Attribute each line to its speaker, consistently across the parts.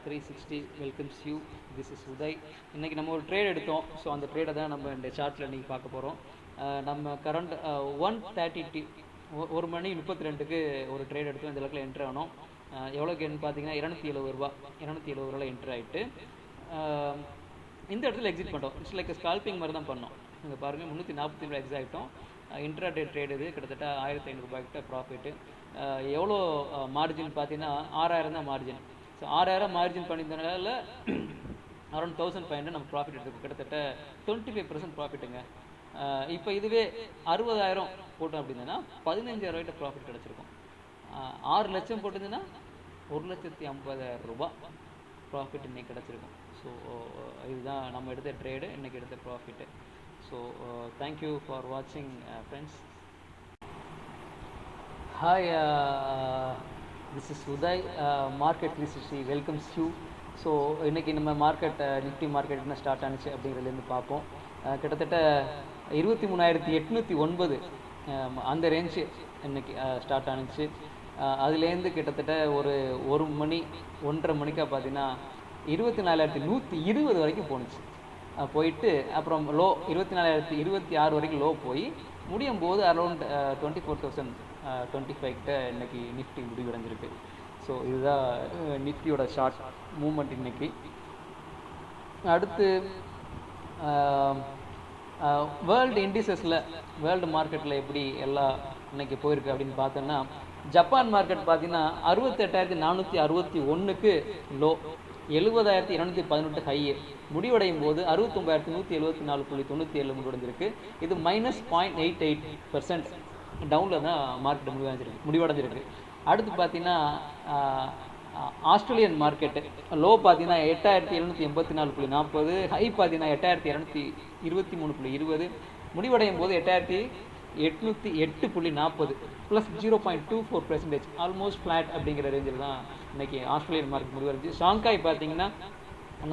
Speaker 1: 360 welcomes you. This is Uday. இன்றைக்கி நம்ம ஒரு ட்ரேட் எடுத்தோம். ஸோ அந்த ட்ரேடை தான் நம்ம இந்த சார்ட்டில் இன்றைக்கி பார்க்க போகிறோம். நம்ம கரண்ட் 1:30 1 மணி 32க்கு ஒரு ட்ரேட் எடுத்தோம். இந்த இடத்துல என்ட்ரு ஆனோம். எவ்வளோக்கு பார்த்தீங்கன்னா 270 ரூபா 270 ரூபாயில் என்ட்ரு ஆகிட்டு இந்த இடத்துல எக்ஸிட் பண்ணிட்டோம். இட்ஸ் லைக் ஸ்கால்பிங் மாதிரி தான் பண்ணோம். இங்கே பாருங்கள் 340 ரூபா எக்ஸிட் ஆகிட்டோம். இன்ட்ராடே ட்ரேட் இது கிட்டத்தட்ட 1500 ரூபாய்க்கிட்ட ப்ராஃபிட்டு. எவ்வளோ மார்ஜின் பார்த்தீங்கன்னா 6000 தான் மார்ஜின். ஸோ 6000 மார்ஜின் பண்ணியிருந்தனால அரௌண்ட் 1500 நம்ம ப்ராஃபிட் எடுத்துருக்கு. கிட்டத்தட்ட 25% ப்ராஃபிட்டுங்க. இப்போ இதுவே 60000 போட்டோம் அப்படின்னா 15000 ப்ராஃபிட் கிடச்சிருக்கும். 6 லட்சம் போட்டிருந்ததுன்னா 1,50,000 ரூபா ப்ராஃபிட் இன்றைக்கி கிடச்சிருக்கும். ஸோ இதுதான் நம்ம எடுத்த ட்ரேடு, இன்றைக்கி எடுத்த ப்ராஃபிட்டு. ஸோ தேங்க்யூ ஃபார் வாட்சிங் friends. Hi, this is Uday. Market 360 welcomes you. So இன்றைக்கி நம்ம மார்க்கெட் நிஃப்டி மார்க்கெட் என்ன ஸ்டார்ட் ஆனிச்சு அப்படிங்கிறதுலேருந்து பார்ப்போம். கிட்டத்தட்ட 23,809 அந்த ரேஞ்சு இன்றைக்கி ஸ்டார்ட் ஆனிச்சு. அதுலேருந்து கிட்டத்தட்ட ஒரு மணி 1:30 மணிக்காக பார்த்தீங்கன்னா 24,120 வரைக்கும் போணுச்சு. போயிட்டு அப்புறம் லோ 24,026 வரைக்கும் லோ போய் முடியும் போது அரௌண்ட் 24,025 கிட்ட இன்றைக்கி நிஃப்டி முடிவடைஞ்சிருக்கு. ஸோ இதுதான் நிஃப்டியோட ஷார்ட் மூமெண்ட் இன்றைக்கி. அடுத்து வேர்ல்டு இண்டிசஸில் வேர்ல்டு மார்க்கெட்டில் எப்படி எல்லாம் இன்றைக்கி போயிருக்கு அப்படின்னு பார்த்தோன்னா, ஜப்பான் மார்க்கெட் பார்த்தீங்கன்னா 68,461க்கு லோ, 70,218 ஹை, முடிவடையும் போது 69,174.97 முடிவடைஞ்சிருக்கு. இது -0.88% டவுனில் தான் மார்க்கெட் முடிவடைஞ்சிருக்கு. அடுத்து பார்த்தீங்கன்னா ஆஸ்திரேலியன் மார்க்கெட்டு லோ பார்த்தீங்கன்னா 8,784.40, ஹை பார்த்தீங்கன்னா 8,223.20, முடிவடையும் போது 8,808.40 ப்ளஸ் 0.24%, ஆல்மோஸ்ட் ஃப்ளாட் அப்படிங்கிற ரேஞ்சில் தான் இன்றைக்கி ஆஸ்திரேலியன் மார்க்கெட் முடிவடைஞ்சு. ஷாங்காய் பார்த்தீங்கன்னா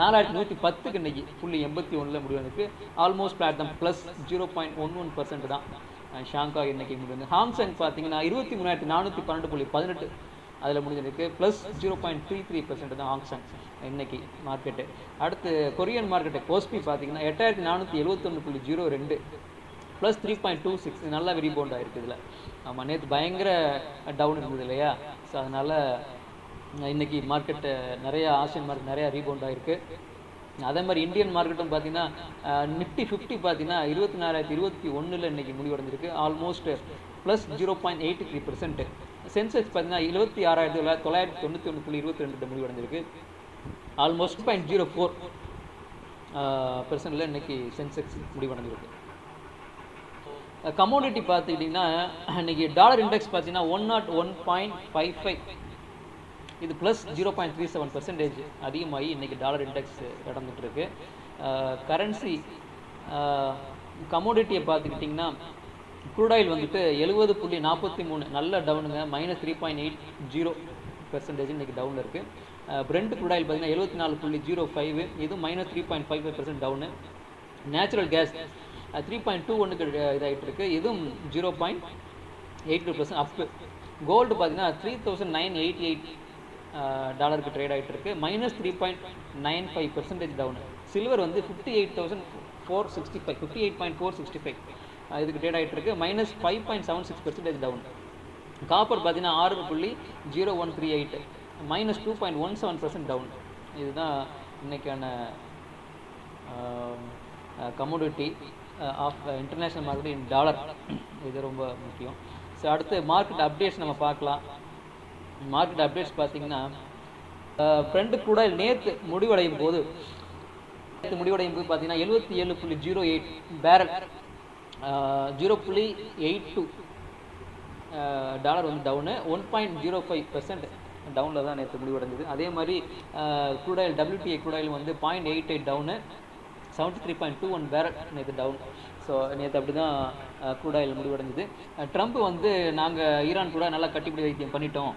Speaker 1: 4,110க்கு இன்றைக்கி 0.81 முடிவடைஞ்சிருக்கு. ஆல்மோஸ்ட் ஃப்ளாட் தான், ப்ளஸ் 0.11% தான் ஷாங்காய் இன்றைக்கி முடிஞ்சது. ஹாங்செங் பார்த்தீங்கன்னா 23,412.18 அதில் முடிஞ்சிருக்கு, ப்ளஸ் 0.33% தான் ஹாங்செங் இன்றைக்கி மார்க்கெட்டு. அடுத்து கொரியன் மார்க்கெட்டு கோஸ்பி பார்த்தீங்கன்னா 8,471.02 ப்ளஸ் 3.26, நல்லா ரீபவுண்ட் ஆகிருக்கு. இதில் ஆமாம், நேற்று பயங்கர டவுன் இருந்தது இல்லையா? ஸோ அதனால் இன்றைக்கி மார்க்கெட்டு நிறையா ஆசியன் மார்க்கெட் நிறையா ரீபவுண்ட் ஆகிருக்கு. அதே மாதிரி இந்தியன் மார்க்கெட்டும் பார்த்தீங்கன்னா நிஃப்டி 50 பார்த்தீங்கன்னா 24,021 இன்றைக்கி முடிவடைஞ்சிருக்கு, ஆல்மோஸ்ட் ப்ளஸ் 0.83%. சென்செக்ஸ் பார்த்தீங்கன்னா 26,991.22 முடிவடைஞ்சிருக்கு, ஆல்மோஸ்ட் 0.04% இன்றைக்கி சென்செக்ஸ் முடிவடைஞ்சிருக்கு. கமோடிட்டி பார்த்துக்கிட்டிங்கன்னா இன்றைக்கி டாலர் இண்டெக்ஸ் பார்த்தீங்கன்னா 101.55, இது ப்ளஸ் 0.37% அதிகமாகி இன்றைக்கி டாலர் இண்டெக்ஸ் நடந்துகிட்ருக்கு. கரன்சி கமோடிட்டியை பார்த்துக்கிட்டிங்கன்னா க்ரூடாயில் வந்துட்டு 70.43 நல்ல டவுனுங்க, -3.80% இன்றைக்கி டவுனில் இருக்குது. பிரெண்ட் க்ரூடாயில் பார்த்தீங்கன்னா 74.05, இது -3.55% டவுனு. நேச்சுரல் கேஸ் 3.21க்கு இதாகிட்டு இருக்குது, இதுவும் 0.82% அப்பு. கோல்டு பார்த்தீங்கன்னா 3,988 டாலருக்கு ட்ரேட் ஆகிட்டு இருக்குது, -3.95% டவுனு. சில்வர் வந்து 58.465 இதுக்கு ட்ரேட் ஆகிட்டு இருக்குது, -5.76% டவுன். காப்பர் பார்த்தீங்கன்னா 6.0138, -2.17% டவுன். இதுதான் இன்றைக்கான commodity of international market in dollar. இது ரொம்ப முக்கியம். ஸோ அடுத்து மார்க்கெட் அப்டேட்ஸ் நம்ம பார்க்கலாம். மார்க்கெட் அப்டேட்ஸ் பார்த்தீங்கன்னா ஃப்ரெண்டு கூட நேற்று முடிவடையும் போது பார்த்தீங்கன்னா 77.08 பேரல், 0.82 டாலர் வந்து டவுனு, 1.05% டவுனில் தான் நேற்று முடிவடைஞ்சது. அதே மாதிரி க்ரூடாயில் WTI க்ரூடாயில் வந்து 0.88 டவுனு, 73.21 பேரல் நேற்று டவுன். ஸோ நேற்று அப்படி தான் க்ரூடாயில் முடிவடைஞ்சது. ட்ரம்ப் வந்து நாங்கள் ஈரான் கூட நல்லா கட்டிப்பிடி வைத்தியம் பண்ணிட்டோம்,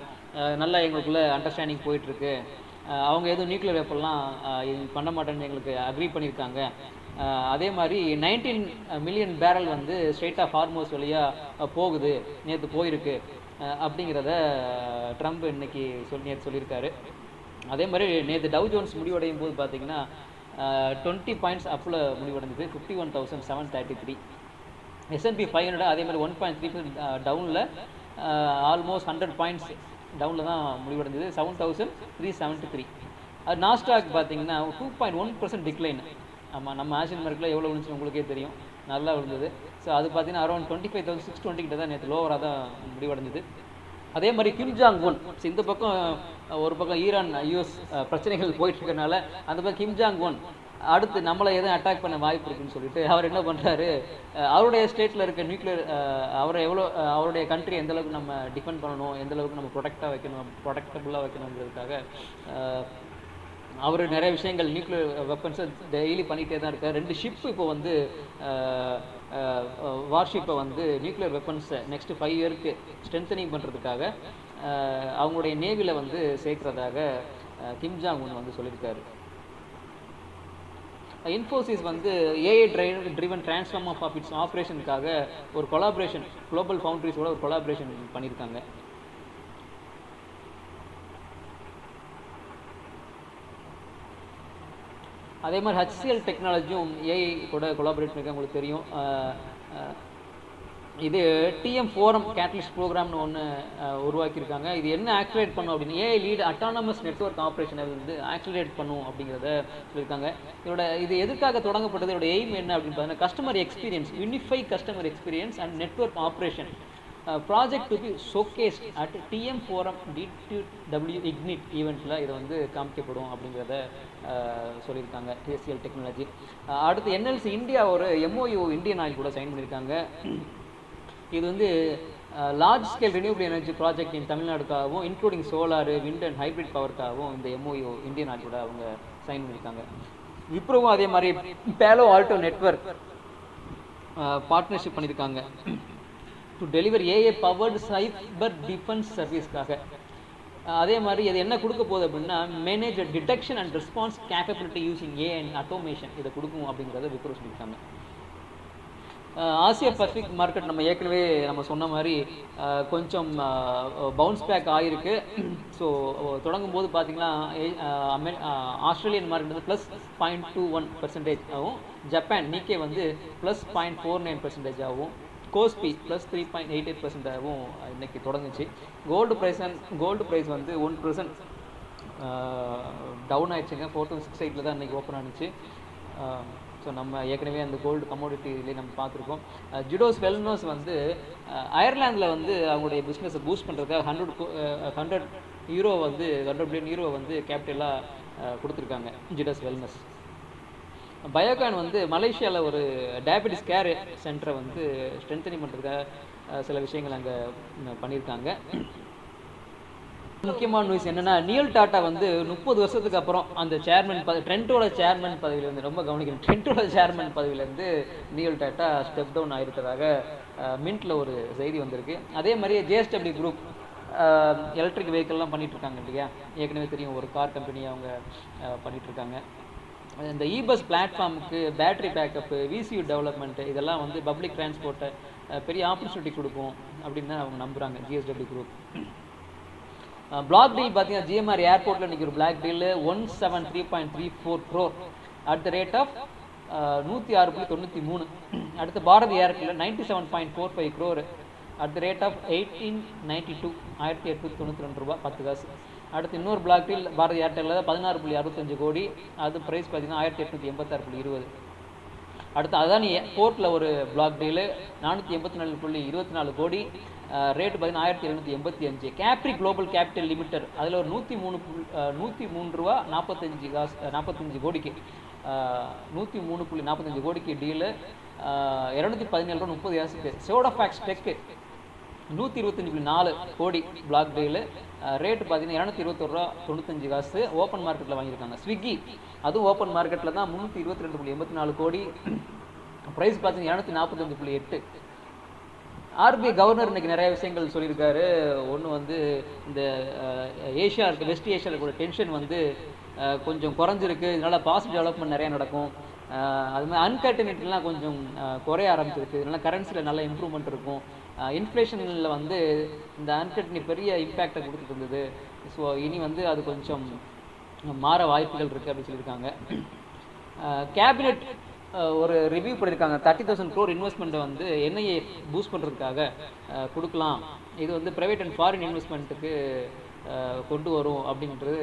Speaker 1: நல்லா எங்களுக்குள்ளே அண்டர்ஸ்டாண்டிங் போயிட்டுருக்கு, அவங்க எதுவும் நியூக்ளியர் வெப்பன்லாம் பண்ண மாட்டேன்னு எங்களுக்கு அக்ரி பண்ணியிருக்காங்க. அதே மாதிரி 19 மில்லியன் பேரல் வந்து ஸ்ட்ரெயிட் ஆஃப் ஹார்மோஸ் வழியாக போகுது, நேற்று போயிருக்கு அப்படிங்கிறத ட்ரம்ப் இன்னைக்கு நேற்று சொல்லியிருக்காரு. அதே மாதிரி நேற்று டவ் ஜோன்ஸ் முடிவடையும் போது பார்த்தீங்கன்னா 20 பாயிண்ட்ஸ் அப்பில் முடிவடைந்தது, 51,733. S&P 500 அதே மாதிரி 1.3% டவுனில், ஆல்மோஸ்ட் 100 பாயிண்ட்ஸ் டவுனில் தான் முடிவடைந்தது, 7,373. அது நாஸ்டாக் பார்த்தீங்கன்னா 2.1% டிக்ளைன். ஆமாம், நம்ம ஆசியன் மார்க்கெட்டில் எவ்வளோ விழுந்துச்சு உங்களுக்கே தெரியும், நல்லா விழுந்தது. ஸோ அது பார்த்தீங்கன்னா அரௌண்ட் 25,620 கிட்ட தான் நேற்று லோவராக தான் முடிவடைந்தது. அதே மாதிரி கிம் ஜாங் உன், இந்த பக்கம் ஒரு பக்கம் ஈரான் யூஎஸ் பிரச்சனைகள் போயிட்டு இருக்கனால அந்த பக்கம் கிம் ஜாங் உன் அடுத்து நம்மளை எதுவும் அட்டாக் பண்ண வாய்ப்பு இருக்குன்னு சொல்லிட்டு அவர் என்ன பண்ணுறாரு, அவருடைய ஸ்டேட்டில் இருக்க நியூக்ளியர், அவரை அவருடைய கண்ட்ரி எந்த அளவுக்கு நம்ம டிஃபெண்ட் பண்ணணும், எந்த அளவுக்கு நம்ம ப்ரொடெக்டபுளாக வைக்கணுங்கிறதுக்காக அவர் நிறைய விஷயங்கள் நியூக்ளியர் வெப்பன்ஸை டெய்லி பண்ணிகிட்டே தான் இருக்கார். 2 ஷிப் இப்போ வந்து வார்ஷிப்பை வந்து நியூக்ளியர் வெப்பன்ஸை நெக்ஸ்ட் 5 இயருக்கு ஸ்ட்ரென்தனிங் பண்ணுறதுக்காக அவங்களுடைய நேவியில் வந்து சேர்க்கிறதாக கிம் ஜாங் உன் வந்து சொல்லியிருக்காரு. இன்ஃபோசிஸ் வந்து AI driven transform of its ஆப்ரேஷனுக்காக ஒரு கொலாபரேஷன், குளோபல் ஃபவுண்ட்ரிஸோட ஒரு கொலாபரேஷன் பண்ணியிருக்காங்க. அதே மாதிரி HCL டெக்னாலஜியும் ஏஐ கூட கொலாபரேட் பண்ணியிருக்காங்க, உங்களுக்கு தெரியும். இது TM ஃபோரம் கேட்டலிஸ்ட் ப்ரோக்ராம்னு ஒன்று உருவாக்கியிருக்காங்க. இது என்ன ஆக்சிலரேட் பண்ணும் அப்படின்னு, ஏஐ லீட் அட்டானமஸ் நெட்வொர்க் ஆப்ரேஷனை வந்து ஆக்சிலரேட் பண்ணும் அப்படிங்கிறத சொல்லியிருக்காங்க. இது எதுக்காக தொடங்கப்பட்டது, இதோட எய்ம் என்ன அப்படின்னு பார்த்தீங்கன்னா customer experience, unify customer experience and network operation project to be showcased at TM forum DTW ignite ஈவெண்ட்டில் இதை வந்து காமிக்கப்படும் அப்படிங்கிறத சொல்லியிருக்காங்க HCL டெக்னாலஜி. அடுத்து NLC இந்தியா ஒரு MOU இந்தியன் ஆயில் கூட சைன் பண்ணியிருக்காங்க. இது வந்து large scale renewable energy project in தமிழ்நாடுக்காகவும் including solar, wind and hybrid பவருக்காகவும் இந்த MOU இந்தியன் ஆயில் கூட அவங்க சைன் பண்ணியிருக்காங்க. விப்ரோவும் அதே மாதிரி பேலோ ஆல்டோ நெட்வொர்க் பார்ட்னர்ஷிப் பண்ணியிருக்காங்க to deliver AI powered cyber defence சர்வீஸ்க்காக. அதே மாதிரி இது என்ன கொடுக்க போகுது அப்படின்னா manage detection and response capability using AI and automation இதை கொடுக்கும் அப்படிங்கிறத விப்ரோ சொல்லியிருக்காங்க. ஆசியா பசிபிக் மார்க்கெட் நம்ம ஏற்கனவே நம்ம சொன்ன மாதிரி கொஞ்சம் பவுன்ஸ் பேக் ஆகிருக்கு. ஸோ தொடங்கும் போது பார்த்தீங்கன்னா ஆஸ்திரேலியன் மார்க்கெட் வந்து +0.21% ஆகும், ஜப்பான் நிக்கே வந்து +0.49% ஆகும், கோஸ்பி +3.88% ஆகவும் இன்னைக்கு தொடங்குச்சு. கோல்டு ப்ரைஸ் வந்து 1% டவுன் ஆயிடுச்சுங்க. 4,680 தான் இன்றைக்கி ஓப்பன் ஆனிச்சு. ஸோ நம்ம ஏற்கனவே அந்த கோல்டு கமோடிட்டிலே நம்ம பார்த்துருக்கோம். ஜுடோஸ் வெல்னஸ் வந்து அயர்லாந்தில் வந்து அவங்களுடைய பிஸ்னஸை பூஸ்ட் பண்ணுறதுக்காக 100 பில்லியன் யூரோ வந்து கேபிட்டலாக கொடுத்துருக்காங்க ஜுடோஸ் வெல்னஸ். பயோகான் வந்து மலேசியாவில் ஒரு டயபெட்டிஸ் கேர் சென்டரை வந்து ஸ்ட்ரென்தனிங் பண்ணுறதுக்காக சில விஷயங்கள் அங்கே பண்ணியிருக்காங்க. முக்கியமான நியூஸ் என்னென்னா நியல் டாட்டா வந்து 30 வருஷத்துக்கு அப்புறம் அந்த ட்ரெண்டோட சேர்மன் பதவியிலேருந்து, ரொம்ப கவனிக்கணும், ட்ரெண்டோட சேர்மன் பதவியிலேருந்து நியல் டாட்டா ஸ்டெப் டவுன் ஆகிருக்கிறதாக மின்ட்டில் ஒரு செய்தி வந்திருக்கு. அதே மாதிரியே JSW குரூப் எலக்ட்ரிக் வெஹிக்கிள்லாம் பண்ணிகிட்ருக்காங்க இல்லையா, ஏற்கனவே தெரியும், ஒரு கார் கம்பெனி அவங்க பண்ணிகிட்ருக்காங்க. இந்த இபஸ் பிளாட்ஃபார்முக்கு பேட்டரி பேக்கப்பு, VCU டெவலப்மெண்ட்டு இதெல்லாம் வந்து பப்ளிக் டிரான்ஸ்போர்ட்டை பெரிய ஆப்பர்ச்சுனிட்டி கொடுக்கும் அப்படின்னு தான் அவங்க நம்புகிறாங்க JSW குரூப். பிளாக் டீல் பார்த்தீங்கன்னா GMR ஏர்போர்ட்டில் இன்றைக்கி ஒரு block deal 173.34 crore at the rate of 106.93. அடுத்து பாரதி ஏர்டெல்லில் 97.45 crore at the rate of 1892 1892 ரூபா 10 காசு. அடுத்து இன்னொரு பிளாக் டீல் பாரதி ஏர்டெல்லில் 16.65 கோடி, அது ப்ரைஸ் பார்த்தீங்கன்னா 1886.20. அடுத்து அதானி போர்ட்டில் ஒரு பிளாக் டீலு 484.24 கோடி, ரேட்டு பார்த்தீங்கன்னா 1785. கேப்ரி குளோபல் கேபிட்டல் லிமிடெட் அதில் ஒரு 103 ரூபா 45 கோடிக்கு 103.45 கோடிக்கு டீலு, 217 ரூபா 30 காசுக்கு. சோடாஃபேக்ஸ் டெக்கு 125.4 கோடி பிளாக் டீலு, ரேட்டு பார்த்தீங்கன்னா 221 ரூபா 95 காசு, ஓப்பன் மார்க்கெட்டில் வாங்கியிருக்காங்க. ஸ்விக்கி அதுவும் ஓப்பன் மார்க்கெட்டில் தான் 322.84 கோடி, ப்ரைஸ் பார்த்தீங்கன்னா 245.8. RBI கவர்னர் இன்றைக்கி நிறைய விஷயங்கள் சொல்லியிருக்காரு. ஒன்று வந்து இந்த வெஸ்ட் ஏஷியாவில் கூட டென்ஷன் வந்து கொஞ்சம் குறைஞ்சிருக்கு, இதனால் பாசிட்டிவ் டெவலப்மெண்ட் நிறையா நடக்கும். அது மாதிரி அன்சர்டனிட்டிலாம் கொஞ்சம் குறைய ஆரம்பிச்சிருக்கு, இதனால் கரன்சியில் நல்ல இம்ப்ரூவ்மெண்ட் இருக்கும். இன்ஃப்ளேஷனில் வந்து இந்த அன்சர்டனிட்டி பெரிய இம்பேக்டை கொடுத்துட்டு இருந்தது. ஸோ இனி வந்து அது கொஞ்சம் மாற வாய்ப்புகள் இருக்குது அப்படின்னு சொல்லியிருக்காங்க. கேபினெட் ஒரு ரிவ்யூ பண்ணியிருக்காங்க. 30,000 crore இன்வெஸ்ட்மெண்ட்டை வந்து என்ஐஏ பூஸ்ட் பண்ணுறதுக்காக கொடுக்கலாம். இது வந்து ப்ரைவேட் அண்ட் ஃபாரின் இன்வெஸ்ட்மெண்ட்டுக்கு கொண்டு வரும் அப்படின்றது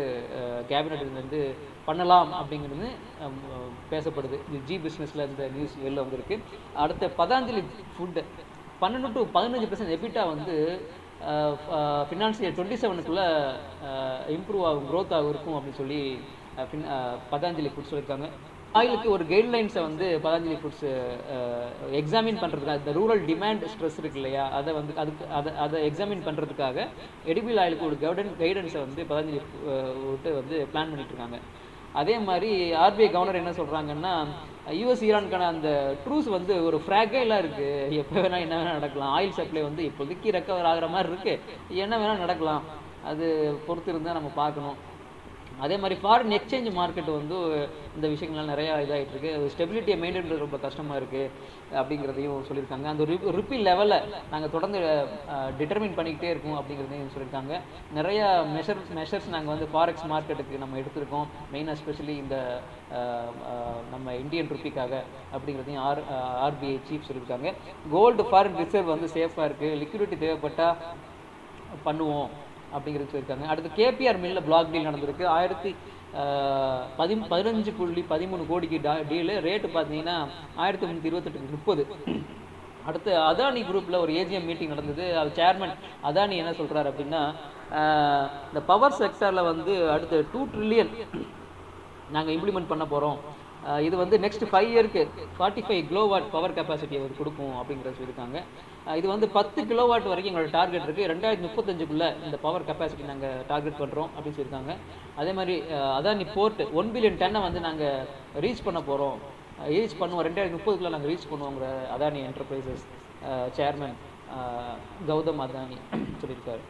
Speaker 1: கேபினெட்லேருந்து பண்ணலாம் அப்படிங்கிறது பேசப்படுது. இது ஜி பிஸ்னஸில் இந்த நியூஸ் வெளில வந்திருக்கு. அடுத்த பதாஞ்சலி ஃபுட்டு 12 to 15% எபிட்டா வந்து ஃபினான்சியல் 27க்குள்ளே இம்ப்ரூவ் ஆகும், க்ரோத் ஆகும் இருக்கும் அப்படின்னு சொல்லி பதாஞ்சலி ஃபுட்ஸ் சொல்லியிருக்காங்க. ஆயிலுக்கு ஒரு கைட்லைன்ஸை வந்து பதாஞ்சலி ஃபுட்ஸ் எக்ஸாமின் பண்ணுறதுக்காக, இந்த ரூரல் டிமாண்ட் ஸ்ட்ரெஸ் இருக்கு இல்லையா, அதை வந்து அதை எக்ஸாமின் பண்ணுறதுக்காக எடிபிள் ஆயிலுக்கு ஒரு கைடன்ஸை வந்து பதாஞ்சலி விட்டு வந்து பிளான் பண்ணிட்டு இருக்காங்க. அதே மாதிரி ஆர்பிஐ கவர்னர் என்ன சொல்கிறாங்கன்னா, யூஎஸ் ஈரானுக்கான அந்த ட்ரூஸ் வந்து ஒரு ஃப்ராகைலாக இருக்குது, எப்போ வேணால் என்ன வேணால் நடக்கலாம். ஆயில் சப்ளை வந்து இப்போதைக்கு ரெக்கவர் ஆகிற மாதிரி இருக்குது, என்ன வேணால் நடக்கலாம், அது பொறுத்து இருந்தால் நம்ம பார்க்கணும். அதே மாதிரி ஃபாரின் எக்ஸ்சேஞ்ச் மார்க்கெட் வந்து இந்த விஷயங்கள்லாம் நிறையா இதாகிட்டு இருக்கு, ஸ்டெபிலிட்டியை மெயின்டைன் பண்ணுறது ரொம்ப கஷ்டமாக இருக்குது அப்படிங்கிறதையும் சொல்லியிருக்காங்க. அந்த ருப்பி லெவலை நாங்கள் தொடர்ந்து டிட்டர்மின் பண்ணிக்கிட்டே இருக்கோம் அப்படிங்கிறதையும் சொல்லியிருக்காங்க. நிறையா மெஷர்ஸ் நாங்கள் வந்து ஃபாரெக்ஸ் மார்க்கெட்டுக்கு நம்ம எடுத்திருக்கோம், மெயினாக எஸ்பெஷலி இந்த நம்ம இந்தியன் ருப்பிக்காக அப்படிங்கிறதையும் ஆர்பிஐ சீஃப் சொல்லியிருக்காங்க. கோல்டு ஃபாரின் ரிசர்வ் வந்து சேஃபாக இருக்குது, லிக்விடிட்டி தேவைப்பட்டால் பண்ணுவோம் அப்படிங்கிறது சொல்லியிருக்காங்க. அடுத்து கேபிஆர் மில்லில் பிளாக் டீல் நடந்திருக்கு. 15.13 கோடிக்கு டீலு, ரேட்டு பார்த்தீங்கன்னா 1328.30. அடுத்து அதானி குரூப்பில் ஒரு ஏஜிஎம் மீட்டிங் நடந்தது. அது சேர்மன் அதானி என்ன சொல்கிறார் அப்படின்னா, இந்த பவர் செக்டரில் வந்து அடுத்து 2 trillion நாங்கள் இம்ப்ளிமெண்ட் பண்ண போகிறோம், இது வந்து நெக்ஸ்ட் 5 இயருக்கு 45 கிலோவாட் பவர் கெப்பாசிட்டியை வந்து கொடுக்கும் அப்படிங்கிறத சொல்லியிருக்காங்க. இது வந்து 10 கிலோவாட் வரைக்கும் எங்களோட டார்கெட் இருக்குது, 2035க்குள்ளே இந்த பவர் கெப்பாசிட்டி நாங்கள் டார்கெட் பண்ணுறோம் அப்படின்னு சொல்லியிருக்காங்க. அதே மாதிரி அதானி போர்ட் 1 பில்லியன் டன்னை வந்து நாங்கள் ரீச் பண்ண போகிறோம், ரீச் பண்ணுவோம், 2030க்குள்ளே நாங்கள் ரீச் பண்ணுவோங்கிற அதானி என்டர்பிரைசஸ் சேர்மன் கௌதம் அதானி சொல்லியிருக்காரு.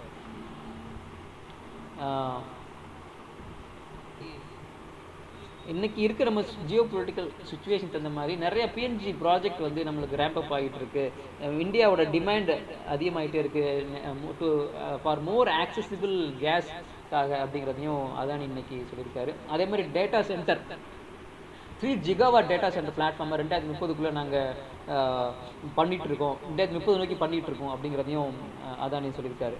Speaker 1: இன்றைக்கி இருக்கிற நம்ம ஜியோ பொலிட்டிக்கல் சுச்சுவேஷன் தகுந்த மாதிரி நிறைய பிஎன்ஜி ப்ராஜெக்ட் வந்து நம்மளுக்கு ரேம்ப் அப் ஆகிட்டு இருக்கு. இந்தியாவோட டிமாண்ட் அதிகமாகிட்டே இருக்குது ஃபார் மோர் ஆக்சசிபிள் கேஸ்க்காக அப்படிங்கிறதையும் அதான் இன்னைக்கு சொல்லியிருக்காரு. அதே மாதிரி data centre 3 gigawatt data centre பிளாட்ஃபார்மை 2030க்குள்ளே நாங்கள் பண்ணிகிட்ருக்கோம், 2030 நோக்கி பண்ணிகிட்ருக்கோம் அப்படிங்கிறதையும் அதானி சொல்லியிருக்காரு.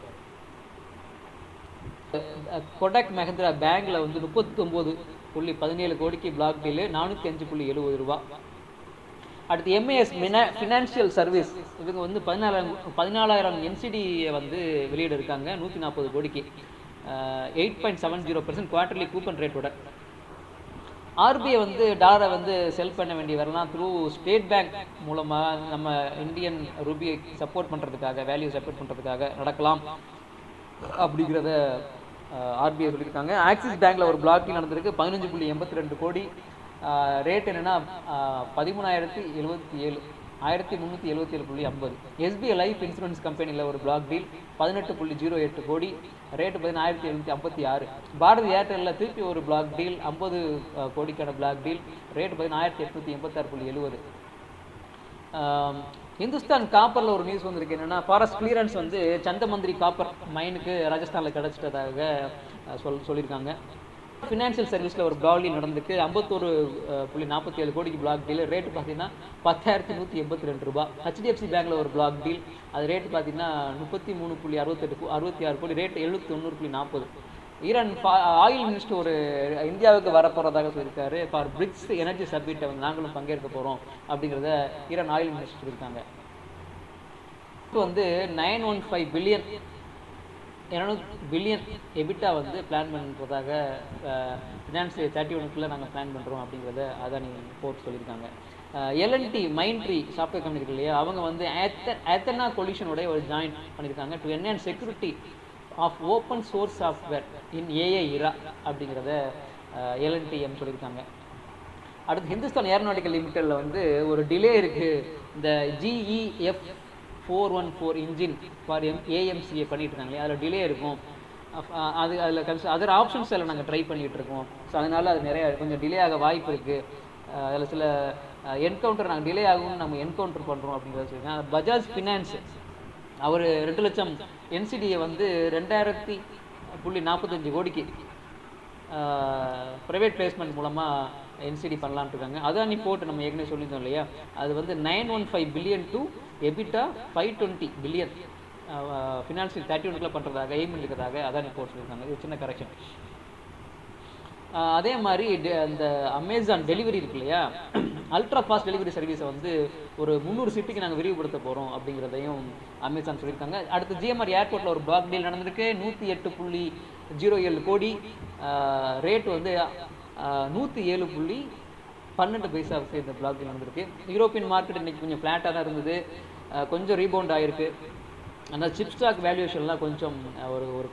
Speaker 1: கொடாக் மஹிந்திரா பேங்கில் வந்து 39.17 கோடிக்கு பிளாக் டீலு, 405.70 ரூபா. அடுத்து எம்ஏஎஸ் ஃபினான்ஷியல் சர்வீஸ், இவங்க வந்து 14,000 என்சிடியை வந்து வெளியிட இருக்காங்க 140 கோடிக்கு, 8.70% குவார்டர்லி கூப்பன் ரேட்டோட. ஆர்பிஐ வந்து டாலரை வந்து செல் பண்ண வேண்டி வரலாம் த்ரூ ஸ்டேட் பேங்க் மூலமாக நம்ம இந்தியன் ரூபியை சப்போர்ட் பண்ணுறதுக்காக, வேல்யூ சப்போர்ட் பண்ணுறதுக்காக நடக்கலாம் அப்படிங்கிறத ஆர்பிஐ சொல்லியிருக்காங்க. ஆக்சிஸ் பேங்க்கில் ஒரு பிளாக்கிங் நடந்திருக்கு, 15.82 கோடி, ரேட் என்னென்னா 13,077, 1377.50. எஸ்பிஐ லைஃப் இன்சூரன்ஸ் கம்பெனியில் ஒரு பிளாக் டீல் 18.08 கோடி, ரேட்டு 1756. பாரதி ஏர்டெல்லில் திருப்பி ஒரு பிளாக் டீல் 50 கோடிக்கான பிளாக் டீல், ரேட்டு 1886.70. இந்துஸ்தான் காப்பரில் ஒரு நியூஸ் வந்திருக்கு, என்னென்னா ஃபாரஸ்ட் கிளியரன்ஸ் வந்து சந்தமந்திரி காப்பர் மைனுக்கு ராஜஸ்தானில் கிடச்சிட்டதாக சொல்லியிருக்காங்க. ஃபினான்ஷியல் சர்வீஸில் ஒரு பிளாக் டீல் நடந்திருக்கு, 51.47 கோடிக்கு பிளாக் டீல், ரேட்டு பார்த்தீங்கன்னா 10,182 ரூபா. ஹெச்டிஎஃப்சி பேங்க்கில் ஒரு பிளாக் டீல், அது ரேட்டு பார்த்தீங்கன்னா 33.66 கோடி, ரேட்டு 79.40. ஈரான் ஆயில் மினிஸ்டர் ஒரு இந்தியாவுக்கு வரப்போகிறதாக சொல்லியிருக்காரு. ஃபார் பிரிக்ஸ் எனர்ஜி சப்மிட்டை வந்து நாங்களும் பங்கேற்க போகிறோம் அப்படிங்கிறத ஈரான் ஆயில் மினிஸ்டர் சொல்லியிருக்காங்க. இப்போ வந்து 915 பில்லியன் 200 பில்லியன் எபிட்டா வந்து பிளான் பண்ணுறதாக ஃபினான்ஸ் 31க்குள்ளே நாங்கள் பிளான் பண்ணுறோம் அப்படிங்கிறத அதானி போர்ட் சொல்லியிருக்காங்க. எல்என்டி மைண்ட்ரி சாஃப்ட்வேர் கம்பெனி இருக்கு இல்லையா, அவங்க வந்து ஏத்தனா கொலிஷனோட ஒரு ஜாயின் பண்ணியிருக்காங்க to enhance security of open source software in AI era அப்படிங்கிறத எல்என்டிஎம் சொல்லியிருக்காங்க. அடுத்து ஹிந்துஸ்தான் ஏரோநாட்டிக்கல் லிமிட்டடில் வந்து ஒரு டிலே இருக்குது. இந்த GEF 414 இன்ஜின் ஃபார் ஏஎம்சிஏ பண்ணிட்டு இருக்காங்களே, அதில் டிலே இருக்கும். அதில் அதர் ஆப்ஷன்ஸ் எல்லாம் நாங்கள் ட்ரை பண்ணிகிட்ருக்கோம். ஸோ அதனால் அது நிறையா கொஞ்சம் டிலே ஆக வாய்ப்பு இருக்குது. அதில் சில என்கவுண்டர் நாங்கள் டிலே ஆகும்னு நம்ம என்கவுண்டர் பண்ணுறோம் அப்படிங்கிறத சொல்லியிருக்கேன். பஜாஜ் ஃபினான்ஸ் அவர் 2 லட்சம் என்சிடியை வந்து 2,045 கோடிக்கு ப்ரைவேட் பிளேஸ்மெண்ட் மூலமாக என்சிடி பண்ணலான்ட்டு இருக்காங்க. அதானி போர்ட் நம்ம ஏற்கனவே சொல்லியிருந்தோம் இல்லையா, அது வந்து 915 billion to EBITDA 520 billion financial 31க்குள்ள பண்ணுறதாக எய்ம் இருக்கிறதாக அதானி போர்ட் சொல்லியிருக்காங்க. இது சின்ன கரெக்ஷன். அதே மாதிரி அந்த அமேசான் டெலிவரி இருக்கு இல்லையா, அல்ட்ரா ஃபாஸ்ட் டெலிவரி சர்வீஸை வந்து ஒரு 300 சிட்டிக்கு நாங்கள் விரிவுபடுத்த போகிறோம் அப்படிங்கிறதையும் அமேசான் சொல்லியிருக்காங்க. அடுத்து ஜிஎம்ஆர் ஏர்போர்ட்டில் ஒரு பிளாக் டீல் நடந்திருக்கு. 108.07 கோடி, ரேட் வந்து 107.12 இந்த பிளாக் டீல் நடந்திருக்கு. யூரோப்பியன் மார்க்கெட் இன்னைக்கு கொஞ்சம் ஃப்ளாட்டாக தான் இருந்தது, கொஞ்சம் ரீபவுண்ட் ஆகிருக்கு. அந்த சிப் ஸ்டாக் வேல்யூஷன்லாம் கொஞ்சம் ஒரு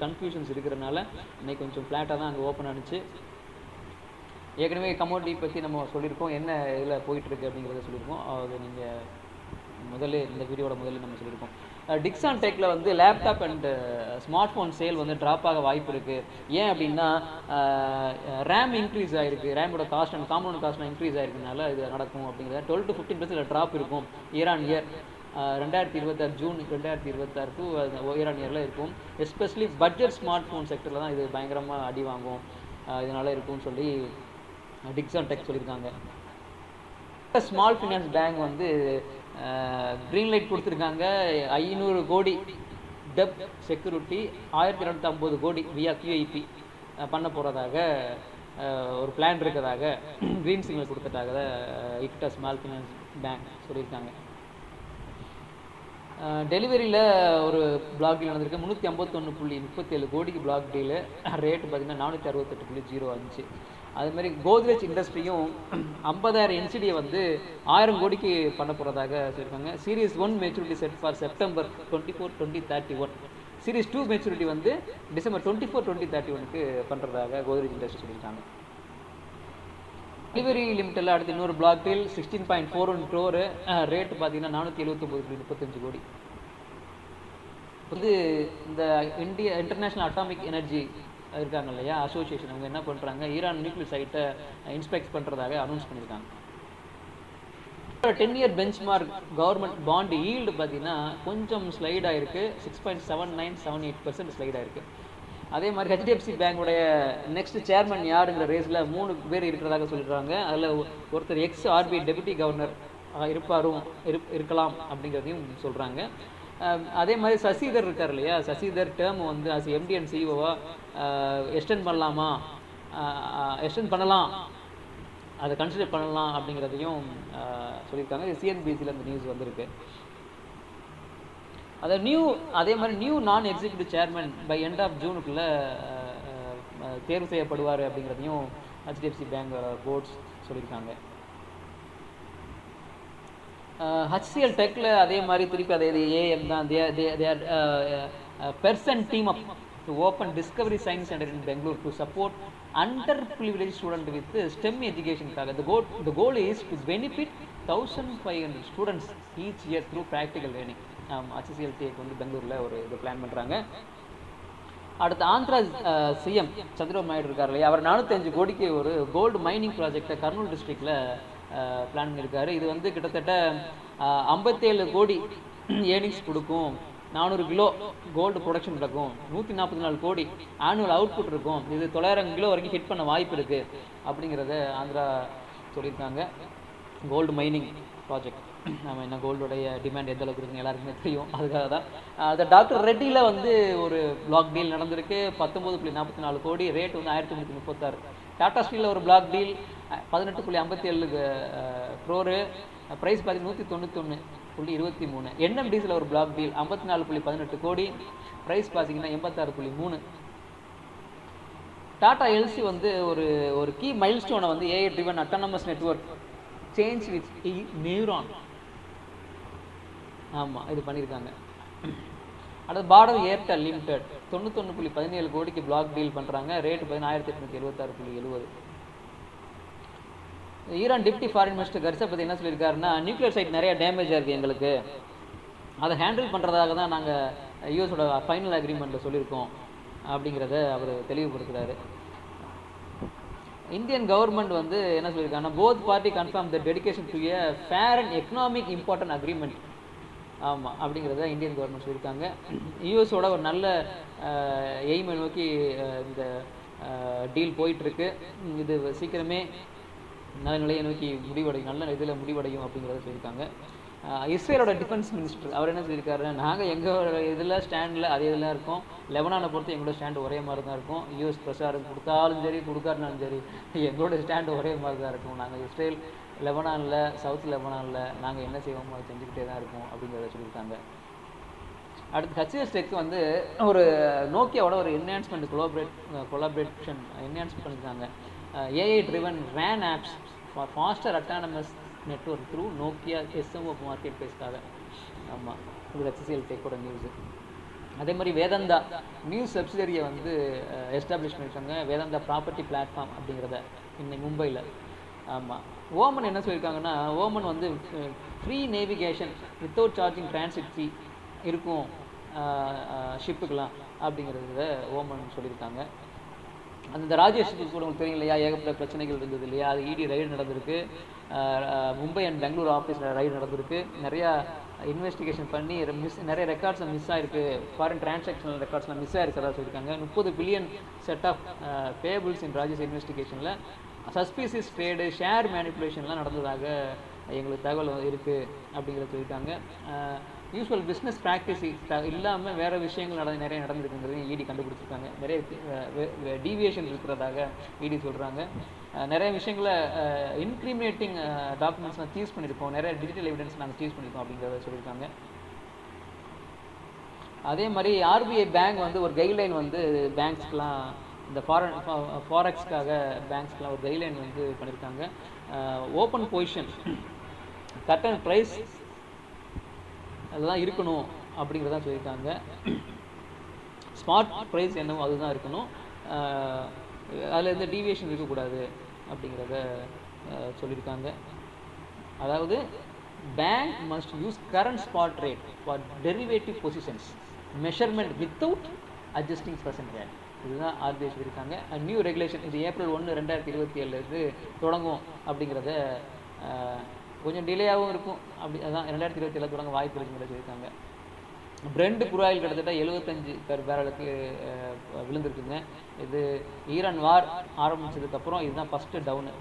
Speaker 1: கன்ஃபியூஷன்ஸ் இருக்கிறனால இன்னைக்கு கொஞ்சம் ஃப்ளாட்டாக தான் அங்கே ஓப்பன் ஆனிச்சு. ஏற்கனவே கமோடிட்டி பற்றி நம்ம சொல்லியிருக்கோம், என்ன இதில் போயிட்டுருக்கு அப்படிங்கிறத சொல்லியிருக்கோம். அது நீங்கள் இந்த வீடியோட முதல்ல நம்ம சொல்லியிருக்கோம். டிக்ஸான் டெக்கில் வந்து laptop and smart phone sale வந்து ட்ராப் ஆக வாய்ப்பு இருக்குது. ஏன் அப்படின்னா ரேம் இன்க்ரீஸ் ஆகிருக்கு, ரேமோட காஸ்ட் அண்ட் காம்பவுண்ட் காஸ்ட்லாம் இன்க்ரீஸ் ஆகிருக்கனால இது நடக்கும் அப்படிங்கிறத. 12 to 15% ட்ராப் இருக்கும் year on year. 2026 June 2026 year on இயரில் இருக்கும். எஸ்பெஷலி பட்ஜெட் ஸ்மார்ட் ஃபோன் செக்டரில் தான் இது பயங்கரமாக அடி வாங்கும், இதனால் இருக்கும்னு சொல்லி டிக்ஸான் டெக் சொல்லியிருக்காங்க. ஸ்மால் ஃபினான்ஸ் பேங்க் வந்து க்ரீன் லைட் கொடுத்துருக்காங்க. 500 கோடி டெப்ட் செக்யூரிட்டி 1250 கோடி வியா QIP பண்ண போகிறதாக ஒரு பிளான் இருக்கிறதாக க்ரீன் சிக்னல் கொடுத்துட்டாக இக்டா ஸ்மால் ஃபினான்ஸ் பேங்க் சொல்லியிருக்காங்க. டெலிவரியில் ஒரு பிளாக் டீல் நடந்திருக்கு. 351.37 கோடிக்கு பிளாக் டீலு, ரேட்டு பார்த்திங்கன்னா 468.05. அதுமாதிரி கோத்ரேஜ் இண்டஸ்ட்ரியும் 50,000 என்சிடியை வந்து 1000 கோடிக்கு பண்ண போகிறதாக சொல்லியிருக்காங்க. Series 1 maturity set for September 24, 2031. Series 2 maturity வந்து டிசம்பர் 24, 2031க்கு பண்ணுறதாக கோத்ரேஜ் இண்டஸ்ட்ரி சொல்லியிருக்காங்க. டெலிவரி லிமிட்டில் அடுத்து இன்னொரு பிளாக் டீல் 16.41 crore, ரேட்டு பார்த்தீங்கன்னா 479.35 கோடி. வந்து இந்த இன்டர்நேஷ்னல் அட்டாமிக் எனர்ஜி இருக்காங்க இல்லையா அசோசியேஷன், அவங்க என்ன பண்ணுறாங்க, ஈரான் நியூக்ளியர் சைட்டை இன்ஸ்பெக்ட் பண்ணுறதாக அனௌன்ஸ் பண்ணியிருக்காங்க. 10-year benchmark government bond yield பார்த்தீங்கன்னா கொஞ்சம் ஸ்லைட் ஆகிருக்கு, 6.7978% ஸ்லைட் ஆகிருக்கு. அதே மாதிரி HDFC பேங்கோடைய நெக்ஸ்ட் சேர்மன் யாருங்கிற ரேஸில் 3 பேர் இருக்கிறதாக சொல்லிடுறாங்க. அதில் ஒருத்தர் RBI டெபுட்டி கவர்னர் இருக்கலாம் அப்படிங்கிறதையும் சொல்கிறாங்க. அதே மாதிரி சசிதர் இருக்கார் இல்லையா, சசிதர் டேர்ம் வந்து as MD and CEO extend பண்ணலாம், அதை கன்சிடர் பண்ணலாம் அப்படிங்கிறதையும் சொல்லியிருக்காங்க. CNBCயில் அந்த நியூஸ் வந்திருக்கு. அதே மாதிரி new non executive chairman by end of ஜூனுக்குள்ளே தேர்வு செய்யப்படுவார் அப்படிங்கிறதையும் HDFC பேங்க் போர்ட்ஸ் சொல்லியிருக்காங்க. HCL டெக்கில் அதே மாதிரி திருப்பி அதே AM தான், their person team up to open discovery science centre in Bangalore to support under privilege student with STEM எஜுகேஷனுக்காக. The goal is to benefit 1500 students each year through practical learning. HCL tech வந்து பெங்களூரில் ஒரு இது plan பண்ணுறாங்க. அடுத்து Andhra CM Chandrababu Naidu இருக்கார் இல்லையா, அவர் 405 கோடிக்கு ஒரு கோல்டு மைனிங் ப்ராஜெக்டை கர்னூல் டிஸ்ட்ரிக்டில் பிளான் பண்ணியிருக்காரு. இது வந்து கிட்டத்தட்ட 57 கோடி ஏர்னிங்ஸ் கொடுக்கும், 400 கிலோ கோல்டு ப்ரொடக்ஷன் நடக்கும், 144 கோடி ஆனுவல் அவுட்புட் இருக்கும், இது 900 கிலோ வரைக்கும் ஹிட் பண்ண வாய்ப்பு இருக்குது அப்படிங்கிறத ஆந்திரா சொல்லியிருக்காங்க. கோல்டு மைனிங் ப்ராஜெக்ட், நம்ம என்ன கோல்டுடைய டிமாண்ட் எந்த அளவுக்கு இருக்குன்னு எல்லாருக்குமே தெரியும், அதுக்காக தான். அந்த டாக்டர் ரெட்டியில் வந்து ஒரு பிளாக் டீல் நடந்திருக்கு, 19.44 கோடி, ரேட் வந்து 1336. டாடா ஸ்டீலில் ஒரு பிளாக் டீல் 18.57 crore, ப்ரைஸ் பார்த்தீங்கன்னா 191.23. NMDCயில் ஒரு பிளாக் டீல் 54.18 கோடி, ப்ரைஸ் பார்த்தீங்கன்னா 86.3. டாடா எல்சி வந்து ஒரு கீ மைல்ஸ்டோனை வந்து AI driven autonomous network change with neuron, ஆமாம் இது பண்ணியிருக்காங்க. அடுத்து பார்டர் ஏர்டெல் லிமிடெட் 91.17 கோடிக்கு பிளாக் டீல் பண்ணுறாங்க, ரேட்டு பார்த்தீங்கன்னா 1876.70. ஈரான் டிப்டி ஃபாரின் மினிஸ்டர் கர்சா பற்றி என்ன சொல்லியிருக்காருன்னா, நியூக்ளியர் சைட் நிறைய டேமேஜ் இருக்குது எங்களுக்கு, அதை ஹேண்டில் பண்ணுறதாக தான் நாங்கள் யூஎஸோட ஃபைனல் அக்ரிமெண்ட்டில் சொல்லியிருக்கோம் அப்படிங்கிறத அவர் தெளிவுபடுத்துகிறாரு. இந்தியன் கவர்மெண்ட் வந்து என்ன சொல்லியிருக்காங்கன்னா, both party confirm the dedication to a fair and economic important agreement, ஆமாம் அப்படிங்கிறத இந்தியன் கவர்மெண்ட் சொல்லியிருக்காங்க. யூஎஸோட ஒரு நல்ல எய்மை நோக்கி இந்த டீல் போயிட்டுருக்கு. இது சீக்கிரமே நல்ல நிலையை நோக்கி முடிவடையும், நல்ல இதில் முடிவடையும் அப்படிங்கிறத சொல்லியிருக்காங்க. இஸ்ரேலோட டிஃபென்ஸ் மினிஸ்டர் அவர் என்ன சொல்லியிருக்காரு, நாங்கள் எங்களோட இதில் ஸ்டாண்டில் அதே இதெல்லாம் இருக்கோம், லெபனானை பொறுத்து எங்களோட ஸ்டாண்டு ஒரே மாதிரி தான் இருக்கும். யூஎஸ் பிரசாரம் கொடுத்தாலும் சரி கொடுக்காட்டினாலும் சரி எங்களோட ஸ்டாண்டு ஒரே மாதிரி தான் இருக்கும். நாங்கள் இஸ்ரேல் லெபனானில், சவுத் லெபனானில் நாங்கள் என்ன செய்வோமோ அதை செஞ்சுக்கிட்டே தான் இருக்கோம் அப்படிங்கிறத சொல்லியிருக்காங்க. அடுத்து ஹெச்எஸ் டெக் வந்து ஒரு நோக்கியாவோட ஒரு என்ஹான்ஸ்மெண்ட் கொலாபரேஷன் என்ஹான்ஸ் பண்ணியிருக்காங்க. AI driven RAN ops for faster autonomous network through Nokia SMO market பிளேஸ்க்காக. ஆமாம், இது ஹெச்சிஎல் டெக்கோட நியூஸு. அதே மாதிரி வேதாந்தா நியூஸ் சப்சிடரியை வந்து எஸ்டாப்ளிஷ் பண்ணியிருக்காங்க, வேதாந்தா ப்ராப்பர்ட்டி பிளாட்ஃபார்ம் அப்படிங்கிறத இன்னைக்கு மும்பையில். ஆமாம், ஓமன் என்ன சொல்லியிருக்காங்கன்னா, ஓமன் வந்து free navigation without charging transit fee இருக்கும் ஷிப்புக்கெலாம் அப்படிங்கிறத ஓமன் சொல்லியிருக்காங்க. அந்த ராஜேஷ் கூட உங்களுக்கு தெரியும் இல்லையா, ஏகப்பட்ட பிரச்சனைகள் இருந்தது இல்லையா, அது இடி ரைடு நடந்திருக்கு, மும்பை அண்ட் பெங்களூர் ஆஃபீஸில் ரைடு நடந்திருக்கு, நிறையா இன்வெஸ்டிகேஷன் பண்ணி நிறைய ரெக்கார்ட்ஸ் மிஸ் ஆகிருக்கு, ஃபாரின் டிரான்சாக்ஷனல் ரெக்கார்ட்ஸ்லாம் மிஸ் ஆகிருக்கிறதா சொல்லியிருக்காங்க. 30 billion set of pebbles in Rajesh இன்வெஸ்டிகேஷனில் சஸ்பீசியஸ் ட்ரேடு, ஷேர் மேனிப்புலேஷன்லாம் நடந்ததாக எங்களுக்கு தகவல் இருக்குது அப்படிங்கிறத சொல்லியிருக்காங்க. யூஸ்வல் பிஸ்னஸ் ப்ராக்டிஸ் இல்லாமல் வேறு விஷயங்கள் நிறைய நடந்திருக்குங்கிறதையும் இடி கண்டுபிடிச்சிருக்காங்க. நிறைய டீவியேஷன் இருக்கிறதாக இடி சொல்கிறாங்க. நிறைய விஷயங்களை இன்க்ரிமினேட்டிங் டாக்குமெண்ட்ஸ்லாம் சீஸ் பண்ணியிருக்கோம், நிறைய டிஜிட்டல் எவிடன்ஸ் நாங்கள் சீஸ் பண்ணியிருக்கோம் அப்படிங்கிறத சொல்லியிருக்காங்க. அதே மாதிரி ஆர்பிஐ பேங்க் வந்து ஒரு கைட்லைன் வந்து பேங்க்ஸ்க்கெலாம், இந்த ஃபாரெக்ஸ்க்காக பேங்க்ஸ்க்கெலாம் ஒரு கைட்லைன் வந்து பண்ணியிருக்காங்க. Open position cut and price அதுதான் இருக்கணும் அப்படிங்கிறதான் சொல்லியிருக்காங்க. ஸ்மார்ட் ப்ரைஸ் என்னவோ அதுதான் இருக்கணும், அதில் எந்த டீவியேஷன் இருக்கக்கூடாது அப்படிங்கிறத சொல்லியிருக்காங்க. அதாவது bank must use current spot rate for derivative positions measurement without adjusting percent rate. இதுதான் ஆர்பிஐ சொல்லியிருக்காங்க. நியூ ரெகுலேஷன் இது April 1, 2027 தொடங்கும் அப்படிங்கிறத, கொஞ்சம் டிலேயாகவும் இருக்கும் அப்படி, அதான் 2027 தொடங்க வாய்ப்பு இருக்குங்கிறத சொல்லியிருக்காங்க. பிரெண்ட் குராயில் கிட்டத்தட்ட 75 பேரலுக்கு விழுந்திருக்குங்க. இது ஈரான் வார் ஆரம்பித்ததுக்கப்புறம் இதுதான் ஃபஸ்ட்டு டவுனு.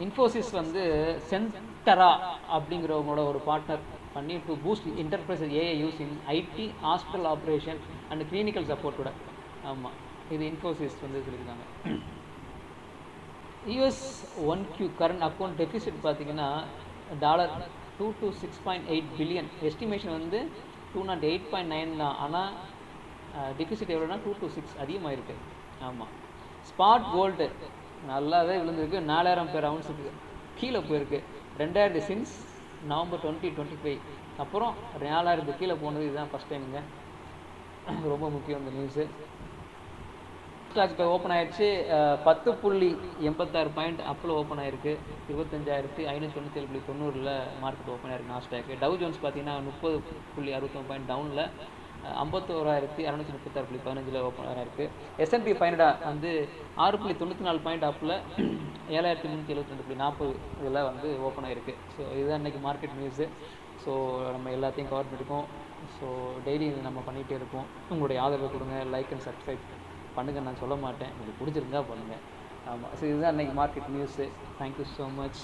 Speaker 1: இன்ஃபோசிஸ் வந்து சென்டரா அப்படிங்கிறவங்களோட ஒரு பார்ட்னர் பண்ணி to boost enterprise AI use in IT, hospital operation and clinical சப்போர்ட்டோட. ஆமாம், இது இன்ஃபோசிஸ் வந்து சொல்லியிருக்காங்க. US1Q கரண்ட் அக்கௌண்ட் டெபிசிட் பார்த்தீங்கன்னா $2 to 6.8 பில்லியன், எஸ்டிமேஷன் வந்து 208.9 தான். ஆனால் டெபிசிட் எவ்வளோனா 2 to 6 அதிகமாக இருக்குது. ஆமாம், ஸ்பாட் கோல்டு நல்லாவே விழுந்திருக்கு, 4000 per ounce கீழே போயிருக்கு. 2000 சின்ஸ் November 2025 அப்புறம் 4000 கீழே போனது இதுதான் ஃபஸ்ட் டைமுங்க. ரொம்ப முக்கியம் இந்த நியூஸு. ஸ்டாக் இப்போ ஓப்பன் ஆயிடுச்சு, 10.86 பாயிண்ட் அப்பில் ஓப்பன் ஆயிருக்கு. 25,597.90 மார்க்கெட் ஓப்பன் ஆயிருக்கு நாஸ்டாக். டவ் ஜோன்ஸ் பார்த்தீங்கன்னா 30.69 பாயிண்ட் டவுனில் 51,236.15 ஓப்பன் ஆயிருக்கு. S&P 500 வந்து 6.94 பாயிண்ட் அப்பில் 7,372.40 இதில் வந்து ஓப்பன் ஆயிருக்கு. ஸோ இதுதான் இன்றைக்கி மார்க்கெட் நியூஸு. ஸோ நம்ம எல்லாத்தையும் கவர் பண்ணியிருக்கோம். ஸோ டெய்லி நம்ம பண்ணிகிட்டே இருப்போம். உங்களுடைய ஆதரவை கொடுங்க, லைக் அண்ட் சப்ஸ்கிரைப் பண்ணுங்கள். நான் சொல்ல மாட்டேன், உங்களுக்கு பிடிச்சிருந்தா பண்ணுங்கள். ஆமாம், ஸோ இதுதான் இன்றைக்கி market news. Thank you so much.